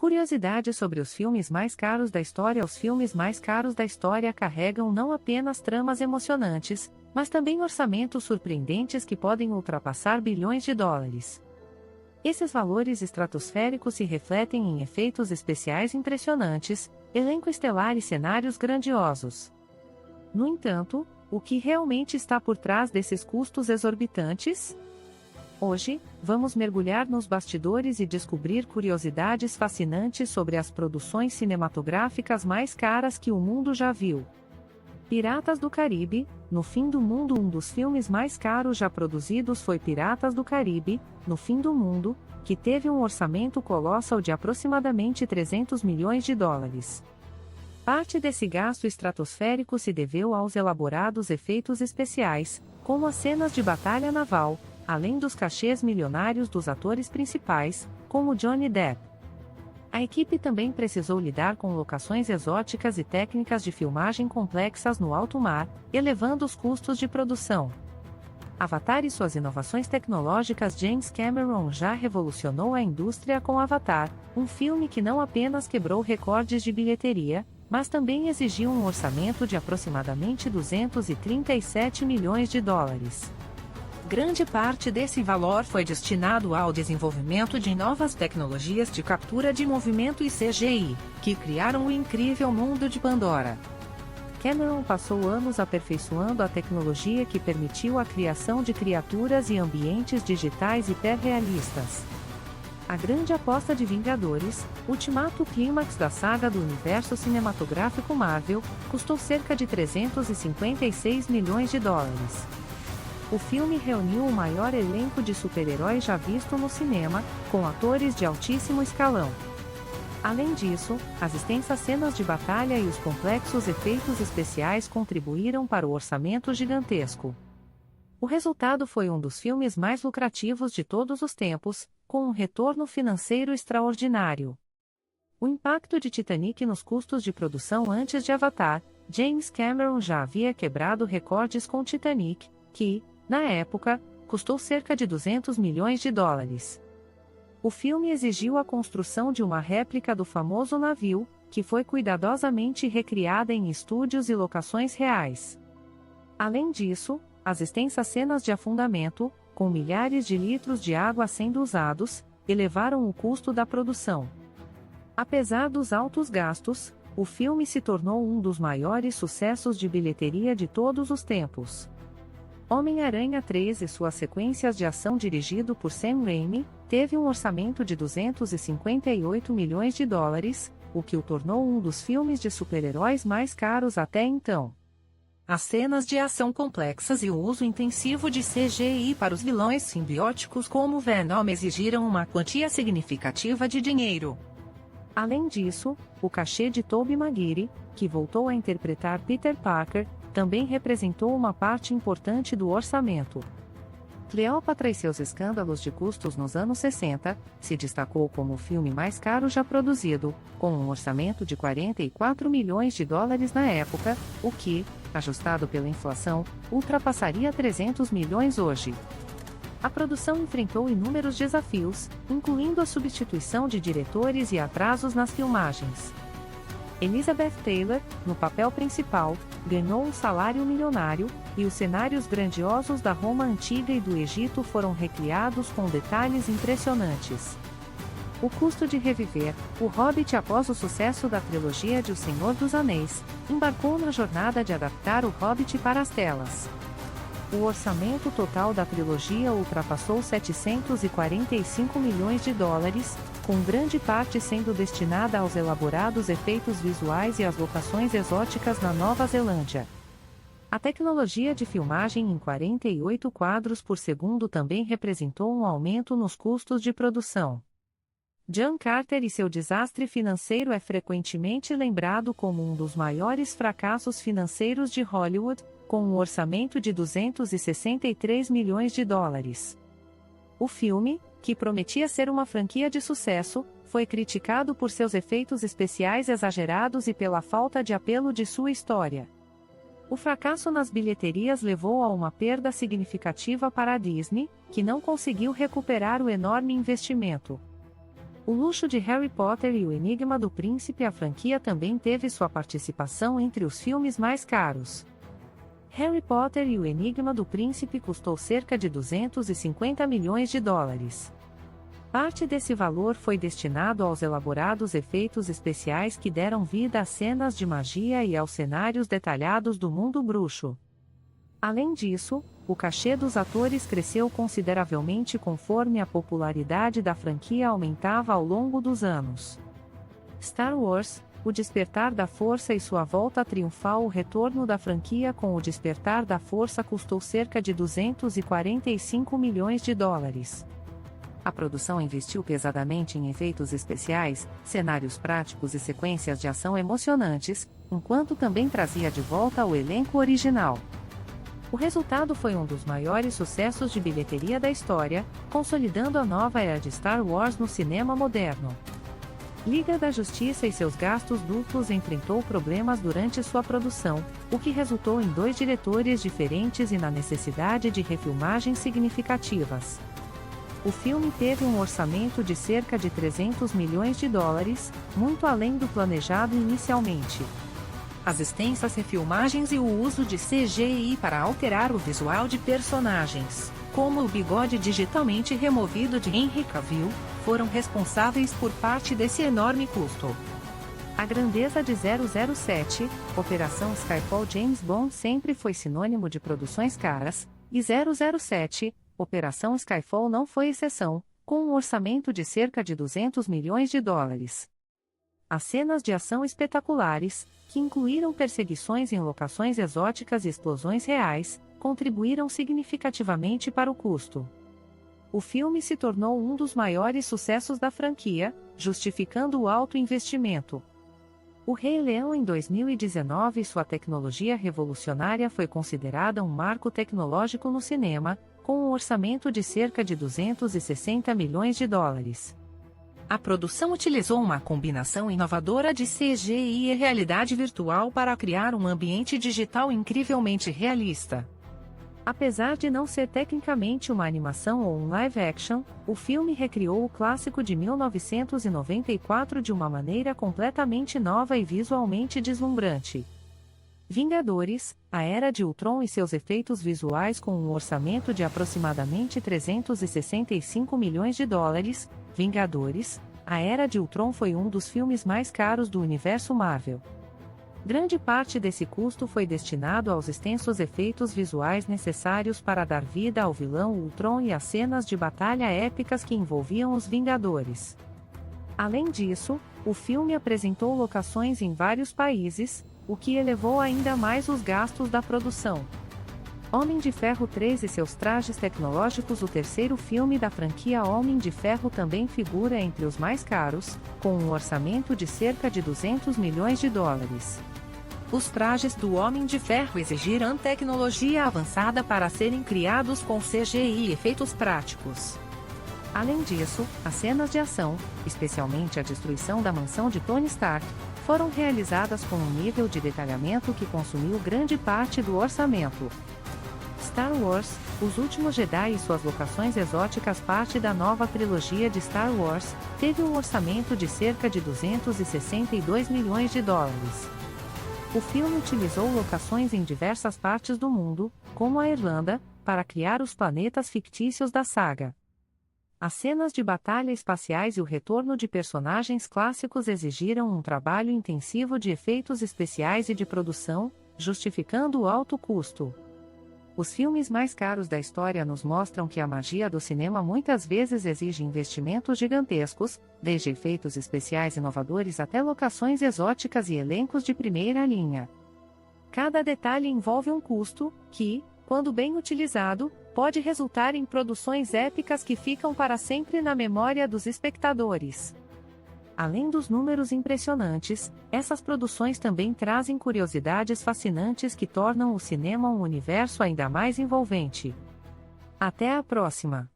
Curiosidade sobre os filmes mais caros da história. Os filmes mais caros da história carregam não apenas tramas emocionantes, mas também orçamentos surpreendentes que podem ultrapassar bilhões de dólares. Esses valores estratosféricos se refletem em efeitos especiais impressionantes, elenco estelar e cenários grandiosos. No entanto, o que realmente está por trás desses custos exorbitantes? Hoje, vamos mergulhar nos bastidores e descobrir curiosidades fascinantes sobre as produções cinematográficas mais caras que o mundo já viu. Piratas do Caribe: No Fim do Mundo. Um dos filmes mais caros já produzidos foi Piratas do Caribe: No Fim do Mundo, que teve um orçamento colossal de aproximadamente 300 milhões de dólares. Parte desse gasto estratosférico se deveu aos elaborados efeitos especiais, como as cenas de batalha naval, além dos cachês milionários dos atores principais, como Johnny Depp. A equipe também precisou lidar com locações exóticas e técnicas de filmagem complexas no alto mar, elevando os custos de produção. Avatar e suas inovações tecnológicas. James Cameron já revolucionou a indústria com Avatar, um filme que não apenas quebrou recordes de bilheteria, mas também exigiu um orçamento de aproximadamente 237 milhões de dólares. Grande parte desse valor foi destinado ao desenvolvimento de novas tecnologias de captura de movimento e CGI, que criaram o incrível mundo de Pandora. Cameron passou anos aperfeiçoando a tecnologia que permitiu a criação de criaturas e ambientes digitais hiperrealistas. A grande aposta de Vingadores, Ultimato Clímax da saga do universo cinematográfico Marvel, custou cerca de 356 milhões de dólares. O filme reuniu o maior elenco de super-heróis já visto no cinema, com atores de altíssimo escalão. Além disso, as extensas cenas de batalha e os complexos efeitos especiais contribuíram para o orçamento gigantesco. O resultado foi um dos filmes mais lucrativos de todos os tempos, com um retorno financeiro extraordinário. O impacto de Titanic nos custos de produção. Antes de Avatar, James Cameron já havia quebrado recordes com Titanic, que, na época, custou cerca de 200 milhões de dólares. O filme exigiu a construção de uma réplica do famoso navio, que foi cuidadosamente recriada em estúdios e locações reais. Além disso, as extensas cenas de afundamento, com milhares de litros de água sendo usados, elevaram o custo da produção. Apesar dos altos gastos, o filme se tornou um dos maiores sucessos de bilheteria de todos os tempos. Homem-Aranha 3 e suas sequências de ação, dirigido por Sam Raimi, teve um orçamento de 258 milhões de dólares, o que o tornou um dos filmes de super-heróis mais caros até então. As cenas de ação complexas e o uso intensivo de CGI para os vilões simbióticos como Venom exigiram uma quantia significativa de dinheiro. Além disso, o cachê de Tobey Maguire, que voltou a interpretar Peter Parker, também representou uma parte importante do orçamento. Cleópatra e seus escândalos de custos nos anos 60, se destacou como o filme mais caro já produzido, com um orçamento de 44 milhões de dólares na época, o que, ajustado pela inflação, ultrapassaria 300 milhões hoje. A produção enfrentou inúmeros desafios, incluindo a substituição de diretores e atrasos nas filmagens. Elizabeth Taylor, no papel principal, ganhou um salário milionário, e os cenários grandiosos da Roma Antiga e do Egito foram recriados com detalhes impressionantes. O custo de reviver O Hobbit após o sucesso da trilogia de O Senhor dos Anéis, embarcou na jornada de adaptar O Hobbit para as telas. O orçamento total da trilogia ultrapassou 745 milhões de dólares, com grande parte sendo destinada aos elaborados efeitos visuais e às locações exóticas na Nova Zelândia. A tecnologia de filmagem em 48 quadros por segundo também representou um aumento nos custos de produção. John Carter e seu desastre financeiro é frequentemente lembrado como um dos maiores fracassos financeiros de Hollywood, com um orçamento de 263 milhões de dólares. O filme, que prometia ser uma franquia de sucesso, foi criticado por seus efeitos especiais exagerados e pela falta de apelo de sua história. O fracasso nas bilheterias levou a uma perda significativa para a Disney, que não conseguiu recuperar o enorme investimento. O luxo de Harry Potter e o Enigma do Príncipe. A franquia também teve sua participação entre os filmes mais caros. Harry Potter e o Enigma do Príncipe custou cerca de 250 milhões de dólares. Parte desse valor foi destinado aos elaborados efeitos especiais que deram vida às cenas de magia e aos cenários detalhados do mundo bruxo. Além disso, o cachê dos atores cresceu consideravelmente conforme a popularidade da franquia aumentava ao longo dos anos. Star Wars: O Despertar da Força e sua volta triunfal. O retorno da franquia com O Despertar da Força custou cerca de 245 milhões de dólares. A produção investiu pesadamente em efeitos especiais, cenários práticos e sequências de ação emocionantes, enquanto também trazia de volta o elenco original. O resultado foi um dos maiores sucessos de bilheteria da história, consolidando a nova era de Star Wars no cinema moderno. Liga da Justiça e seus gastos duplos enfrentou problemas durante sua produção, o que resultou em 2 diretores diferentes e na necessidade de refilmagens significativas. O filme teve um orçamento de cerca de 300 milhões de dólares, muito além do planejado inicialmente. As extensas refilmagens e o uso de CGI para alterar o visual de personagens, como o bigode digitalmente removido de Henry Cavill, foram responsáveis por parte desse enorme custo. A grandeza de 007, Operação Skyfall. James Bond sempre foi sinônimo de produções caras, e 007, Operação Skyfall não foi exceção, com um orçamento de cerca de 200 milhões de dólares. As cenas de ação espetaculares, que incluíram perseguições em locações exóticas e explosões reais, contribuíram significativamente para o custo. O filme se tornou um dos maiores sucessos da franquia, justificando o alto investimento. O Rei Leão. Em 2019, sua tecnologia revolucionária foi considerada um marco tecnológico no cinema, com um orçamento de cerca de 260 milhões de dólares. A produção utilizou uma combinação inovadora de CGI e realidade virtual para criar um ambiente digital incrivelmente realista. Apesar de não ser tecnicamente uma animação ou um live-action, o filme recriou o clássico de 1994 de uma maneira completamente nova e visualmente deslumbrante. Vingadores: A Era de Ultron e seus efeitos visuais. Com um orçamento de aproximadamente 365 milhões de dólares, Vingadores: A Era de Ultron foi um dos filmes mais caros do universo Marvel. Grande parte desse custo foi destinado aos extensos efeitos visuais necessários para dar vida ao vilão Ultron e às cenas de batalha épicas que envolviam os Vingadores. Além disso, o filme apresentou locações em vários países, o que elevou ainda mais os gastos da produção. Homem de Ferro 3 e seus trajes tecnológicos. O terceiro filme da franquia Homem de Ferro também figura entre os mais caros, com um orçamento de cerca de 200 milhões de dólares. Os trajes do Homem de Ferro exigiram tecnologia avançada para serem criados com CGI e efeitos práticos. Além disso, as cenas de ação, especialmente a destruição da mansão de Tony Stark, foram realizadas com um nível de detalhamento que consumiu grande parte do orçamento. Star Wars: Os Últimos Jedi e suas locações exóticas. Parte da nova trilogia de Star Wars, teve um orçamento de cerca de 262 milhões de dólares. O filme utilizou locações em diversas partes do mundo, como a Irlanda, para criar os planetas fictícios da saga. As cenas de batalha espaciais e o retorno de personagens clássicos exigiram um trabalho intensivo de efeitos especiais e de produção, justificando o alto custo. Os filmes mais caros da história nos mostram que a magia do cinema muitas vezes exige investimentos gigantescos, desde efeitos especiais inovadores até locações exóticas e elencos de primeira linha. Cada detalhe envolve um custo, que, quando bem utilizado, pode resultar em produções épicas que ficam para sempre na memória dos espectadores. Além dos números impressionantes, essas produções também trazem curiosidades fascinantes que tornam o cinema um universo ainda mais envolvente. Até a próxima!